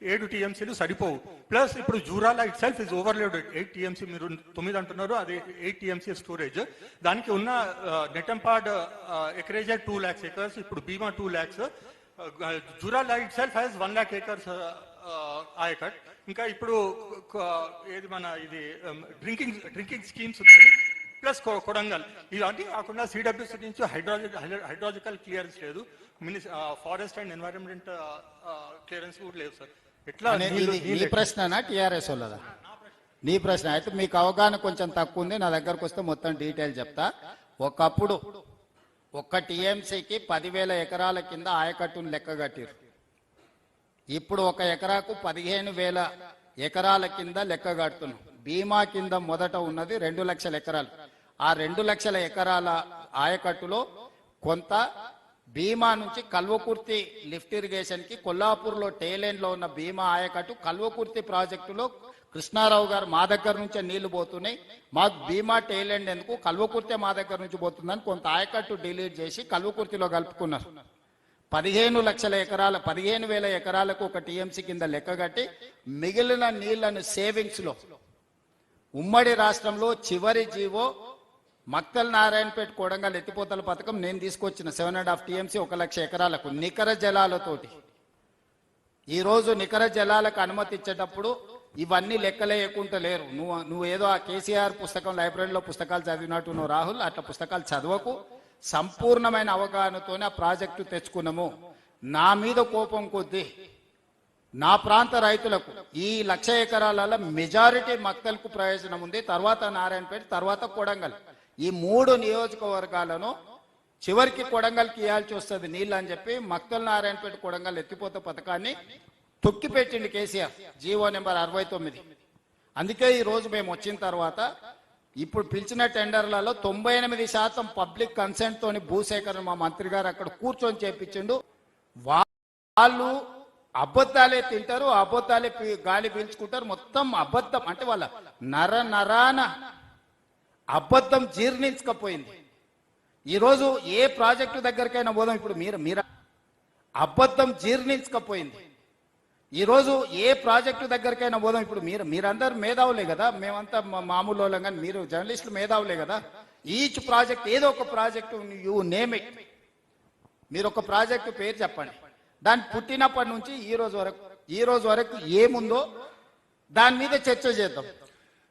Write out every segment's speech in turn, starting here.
7 టీఎంసీలు సరిపోవు. ప్లస్ ఇప్పుడు Jurala it self is overloaded. 8 TMC మీరు 9 అంటున్నారు, అది 8 టీఎంసీ స్టోరేజ్. దానికి ఉన్న నెటంపాడ్ ఎకరేజ్ 2 lakhs acres, ఇప్పుడు భీమా 2 lakhs. Jurala it self has 1 lakh acres ayacut. ఇంకా ఇప్పుడు ఏది మన ఇది డ్రింకింగ్ స్కీమ్స్ ఉన్నాయి, ప్లస్ కొడంగల్. ఇలాంటి కాకుండా సిడబ్ల్యూసీ నుంచి హైడ్రాలజికల్ క్లియరెన్స్ లేదు, ఫారెస్ట్ అండ్ ఎన్వైరన్మెంట్ క్లియరెన్స్ కూడా లేదు సార్. ఎట్లా నీ ప్రశ్ననా టీఆర్ఎస్ వాళ్ళదా? నీ ప్రశ్న అయితే మీకు అవగాహన కొంచెం తక్కువ ఉంది. నా దగ్గరకు వస్తే మొత్తం డీటెయిల్ చెప్తా. ఒకప్పుడు ఒక్క టీఎంసీకి 10,000 ఎకరాల కింద ఆయకట్టును లెక్క కట్టిరు. ఇప్పుడు ఒక ఎకరాకు 15,000 ఎకరాల కింద లెక్క కడుతున్నాం. బీమా కింద మొదట ఉన్నది 2 లక్షల ఎకరాలు. ఆ 2 లక్షల ఎకరాల ఆయకట్టులో కొంత భీమా నుంచి కల్వకుర్తి లిఫ్ట్ ఇరిగేషన్ కి కొల్లాపూర్లో టేలెండ్ లో ఉన్న భీమా ఆయకట్టు కల్వకుర్తి ప్రాజెక్టులో కృష్ణారావు గారు మా దగ్గర నుంచే నీళ్లు పోతున్నాయి, మాకు భీమా టేలెండ్ ఎందుకు, కల్వకుర్తి మా దగ్గర నుంచి పోతుందని కొంత ఆయకట్టు డిలీట్ చేసి కల్వకుర్తిలో కలుపుకున్నారు. 15,000 ఎకరాలకు ఒక టీఎంసీ కింద లెక్కగట్టి మిగిలిన నీళ్లను సేవింగ్స్ లో ఉమ్మడి రాష్ట్రంలో చివరి జీవో మక్తల్ నారాయణపేట కొడంగల్ ఎత్తిపోతల పథకం నేను తీసుకొచ్చిన 7.5 టీఎంసీ 1 లక్ష ఎకరాలకు నికర జలాలతోటి. ఈరోజు నికర జలాలకు అనుమతి ఇచ్చేటప్పుడు ఇవన్నీ లెక్కలేయకుంటలేరు. నువ్వు ఏదో ఆ కేసీఆర్ పుస్తకం లైబ్రరీలో పుస్తకాలు చదివినట్టు నువ్వు రాహుల్ అట్లా పుస్తకాలు చదవకు. సంపూర్ణమైన అవగాహనతోనే ఆ ప్రాజెక్టు తెచ్చుకున్నాము. నా మీద కోపం కొద్దీ నా ప్రాంత రైతులకు ఈ 1 లక్ష ఎకరాల మెజారిటీ మక్తల్కు ప్రయోజనం ఉంది, తర్వాత నారాయణపేట, తర్వాత కొడంగల్. ఈ 3 నియోజకవర్గాలను చివరికి కొడంగల్కి ఇవ్వాల్సి వస్తుంది నీళ్ళు అని చెప్పి మక్తల్ నారాయణపేట కొడంగల్ ఎత్తిపోత పథకాన్ని తొక్కిపెట్టింది కేసీఆర్, జీవో నెంబర్ 69. అందుకే ఈ రోజు మేము వచ్చిన తర్వాత ఇప్పుడు పిలిచిన టెండర్లలో 98% పబ్లిక్ కన్సెంట్ తోని భూసేకరణ మా మంత్రి గారు అక్కడ కూర్చొని చేపించిండు. వాళ్ళు అబద్ధాలే తింటారు, అబద్ధాలే గాలి పీల్చుకుంటారు. మొత్తం అబద్ధం అంటే వాళ్ళ నరాన అబద్ధం జీర్ణించకపోయింది. ఈరోజు ఏ ప్రాజెక్టు దగ్గరికైనా పోదాం, ఇప్పుడు మీరు అబద్ధం జీర్ణించకపోయింది. ఈరోజు ఏ ప్రాజెక్టు దగ్గరికైనా పోదాం, ఇప్పుడు మీరందరూ మేధావులే కదా, మేమంతా మామూలు వాళ్ళం, కానీ మీరు జర్నలిస్టులు మేధావులే కదా. ఈచ్ ప్రాజెక్ట్ ఏదో ఒక ప్రాజెక్టు యూ నేమ్ ఇట్, మీరు ఒక ప్రాజెక్టు పేరు చెప్పండి, దాన్ని పుట్టినప్పటి నుంచి ఈ రోజు వరకు ఏముందో దాని మీద చర్చ చేద్దాం.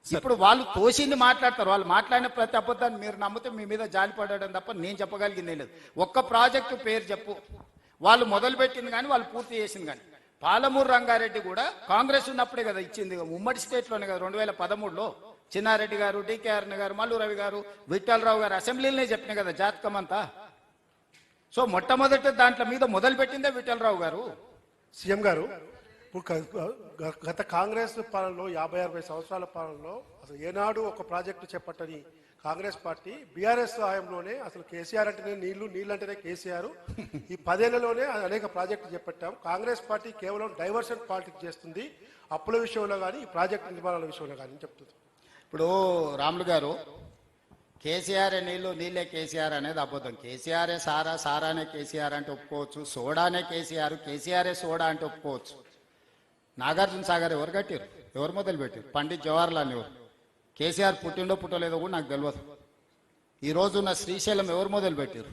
ఇప్పుడు వాళ్ళు తోసింది మాట్లాడతారు, వాళ్ళు మాట్లాడిన ప్రతి అబద్ధాన్ని మీరు నమ్మితే మీ మీద జాలి పడడం తప్ప నేను చెప్పగలిగిందే లేదు. ఒక్క ప్రాజెక్టు పేరు చెప్పు, వాళ్ళు మొదలు పెట్టింది కానీ వాళ్ళు పూర్తి చేసింది కానీ. పాలమూరు రంగారెడ్డి కూడా కాంగ్రెస్ ఉన్నప్పుడే కదా ఇచ్చింది, ఉమ్మడి స్టేట్లోనే కదా. 2013లో చిన్నారెడ్డి గారు, డికేఆర్ గారు, మల్లు రవి గారు, విఠలరావు గారు అసెంబ్లీలోనే చెప్పినాయి కదా జాతకం అంతా. సో మొట్టమొదటి దాంట్లో మీద మొదలు పెట్టిందే విఠలరావు గారు. సీఎం గారు, గత కాంగ్రెస్ పాలనలో 50-60 సంవత్సరాల పాలనలో అసలు ఏనాడు ఒక ప్రాజెక్టు చేపట్టని కాంగ్రెస్ పార్టీ బీఆర్ఎస్ హయాంలోనే అసలు కేసీఆర్ అంటేనే నీళ్లు అంటేనే కేసీఆర్. ఈ 10 ఏళ్లలోనే అనేక ప్రాజెక్టులు చేపట్టాం. కాంగ్రెస్ పార్టీ కేవలం డైవర్షన్ పాలిటిక్స్ చేస్తుంది, అప్పుల విషయంలో కానీ ఈ ప్రాజెక్టు నిర్మాణాల విషయంలో కానీ చెప్తుంది. ఇప్పుడు రాములు గారు, కేసీఆర్ నీళ్ళే కేసీఆర్ అనేది అబద్ధం. కేసీఆరే సారానే కేసీఆర్ అంటే ఒప్పుకోవచ్చు, సోడానే కేసీఆరే సోడా అంటే ఒప్పుకోవచ్చు. నాగార్జున సాగర్ ఎవరు కట్టారు, ఎవరు మొదలు పెట్టారు? పండిత్ జవహర్లాల్ నెహ్రూ. కేసీఆర్ పుట్టిండో పుట్టలేదో కూడా నాకు తెలియదు. ఈ రోజున్న శ్రీశైలం ఎవరు మొదలు పెట్టారు?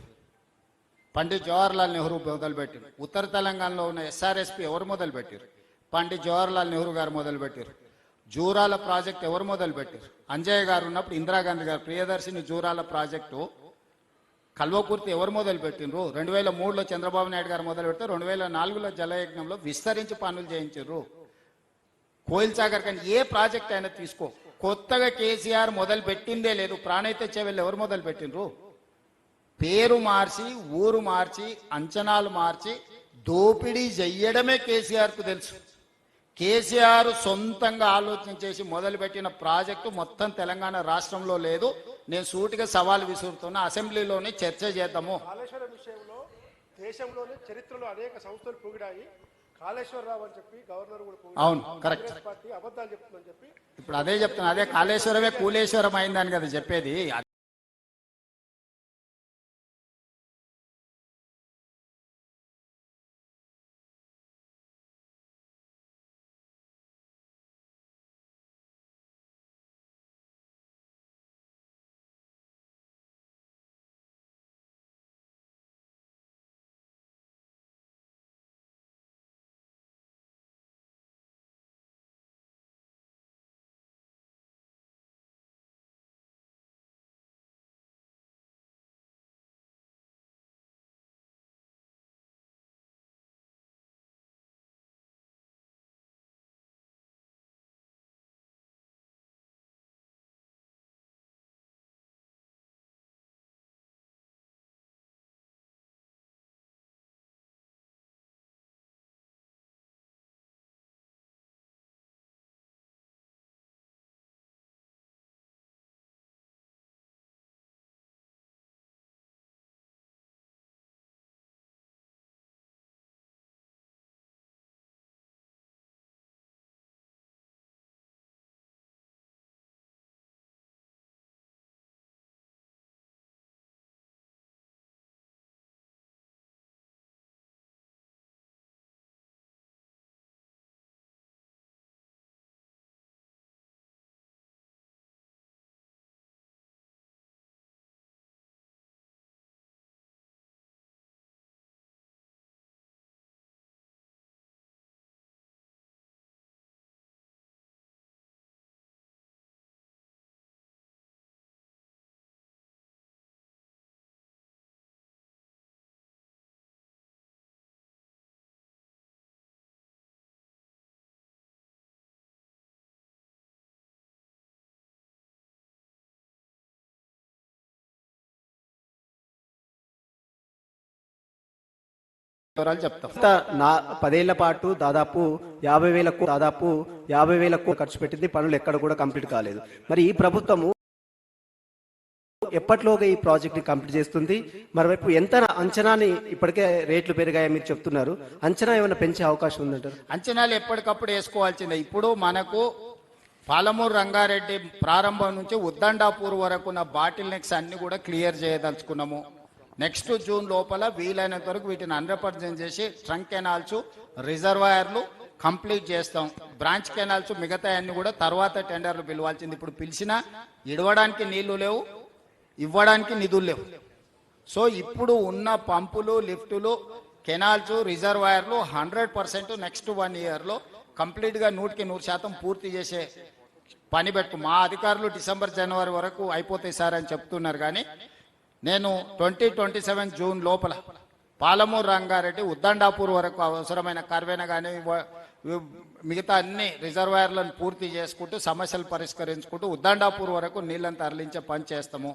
పండిత్ జవహర్లాల్ నెహ్రూ మొదలు పెట్టారు. ఉత్తర తెలంగాణలో ఉన్న ఎస్ఆర్ఎస్పి ఎవరు మొదలు పెట్టారు? పండిత్ జవహర్లాల్ నెహ్రూ గారు మొదలు పెట్టారు. జూరాల ప్రాజెక్ట్ ఎవరు మొదలు పెట్టారు? అంజయ్య గారు ఉన్నప్పుడు ఇందిరాగాంధీ గారు ప్రియదర్శిని జూరాల ప్రాజెక్టు కల్వకుర్తి ఎవరు మొదలు పెట్టినరు? 2003లో చంద్రబాబు నాయుడు గారు మొదలు పెడితే 2004లో జలయజ్ఞంలో విస్తరించి పనులు చేయించారు. కోయిల్ సాగర్ కానీ ఏ ప్రాజెక్ట్ అయినా తీసుకో, కొత్తగా కేసీఆర్ మొదలు పెట్టిందే లేదు. ప్రాణైతే చెవెళ్ళు ఎవరు మొదలు పెట్టినరు? పేరు మార్చి, ఊరు మార్చి, అంచనాలు మార్చి దోపిడీ చెయ్యడమే కేసీఆర్కు తెలుసు. కేసీఆర్ సొంతంగా ఆలోచన చేసి మొదలుపెట్టిన ప్రాజెక్టు మొత్తం తెలంగాణ రాష్ట్రంలో లేదు. నేను సూటిగా సవాల్ విసురుతున్నా, అసెంబ్లీలోనే చర్చ చేద్దాము. కాళేశ్వరం విషయంలో దేశంలోనే చరిత్రలో అనేక సంస్థలు పొగిడాయి. కాళేశ్వరరావు అని చెప్పి గవర్నర్ కూడా, అవును కరెక్ట్, పార్టీ అబద్ధాలు చెప్తుందని చెప్పి ఇప్పుడు అదే చెప్తున్నా. అదే కాళేశ్వరమే కూలేశ్వరం అయిందని కదా చెప్పేది. వివరాలు చెప్తాం. గత 10 ఏళ్ల పాటు దాదాపు 50,000 కోట్లు ఖర్చు పెట్టింది, పనులు ఎక్కడ కూడా కంప్లీట్ కాలేదు. మరి ఈ ప్రభుత్వము ఎప్పటిలోగా ఈ ప్రాజెక్ట్ ని కంప్లీట్ చేస్తుంది? మరోవైపు ఎంత అంచనాని, ఇప్పటికే రేట్లు పెరిగాయని మీరు చెప్తున్నారు, అంచనా ఏమైనా పెంచే అవకాశం ఉందంటారు? అంచనాలు ఎప్పటికప్పుడు వేసుకోవాల్సిందే. ఇప్పుడు మనకు పాలమూరు రంగారెడ్డి ప్రారంభం నుంచి ఉద్దండాపూర్ వరకు ఉన్న బాటిల్ నెక్స్ అన్ని కూడా క్లియర్ చేయదలుచుకున్నాము. నెక్స్ట్ జూన్ లోపల వీలైనంత వరకు వీటిని 100% చేసి ట్రంక్ కెనాల్స్, రిజర్వాయర్లు కంప్లీట్ చేస్తాం. బ్రాంచ్ కెనాల్స్ మిగతా అన్ని కూడా తర్వాత టెండర్లు పిలవాల్సింది. ఇప్పుడు పిలిచినా ఇడవడానికి నీళ్లు లేవు, ఇవ్వడానికి నిధులు లేవు. సో ఇప్పుడు ఉన్న పంపులు, లిఫ్టులు, కెనాల్స్, రిజర్వాయర్లు 100% నెక్స్ట్ 1 ఇయర్లో కంప్లీట్గా 100% పూర్తి చేసే పని పెట్టు. మా అధికారులు డిసెంబర్ జనవరి వరకు అయిపోతాయి సార్ అని చెప్తున్నారు. కానీ నేను 2027 జూన్ లోపల పాలమూరు రంగారెడ్డి ఉద్దండాపూర్ వరకు అవసరమైన కర్వేన కానీ మిగతా అన్ని రిజర్వాయర్లను పూర్తి చేసుకుంటూ సమస్యలు పరిష్కరించుకుంటూ ఉద్దండాపూర్ వరకు నీళ్ళని తరలించే పని చేస్తాము.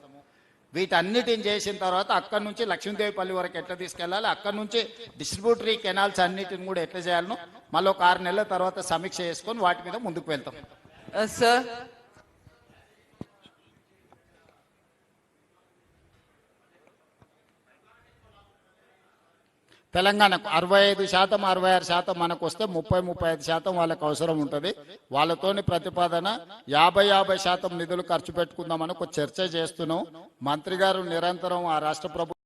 వీటన్నిటిని చేసిన తర్వాత అక్కడి నుంచి లక్ష్మీదేవిపల్లి వరకు ఎట్లా తీసుకెళ్ళాలి, అక్కడి నుంచి డిస్ట్రిబ్యూటరీ కెనాల్స్ అన్నిటిని కూడా ఎట్లా చేయాలను మళ్ళీ ఒక 6 నెలల తర్వాత సమీక్ష చేసుకొని వాటి మీద ముందుకు వెళ్తాం. సార్ తెలంగాణకు 65%, 66% మనకు వస్తే 30-35% వాళ్ళకి అవసరం ఉంటుంది. వాళ్ళతోని ప్రతిపాదన 50% నిధులు ఖర్చు పెట్టుకుందామని ఒక చర్చ చేస్తున్నాం. మంత్రి గారు నిరంతరం ఆ రాష్ట్ర ప్రభుత్వం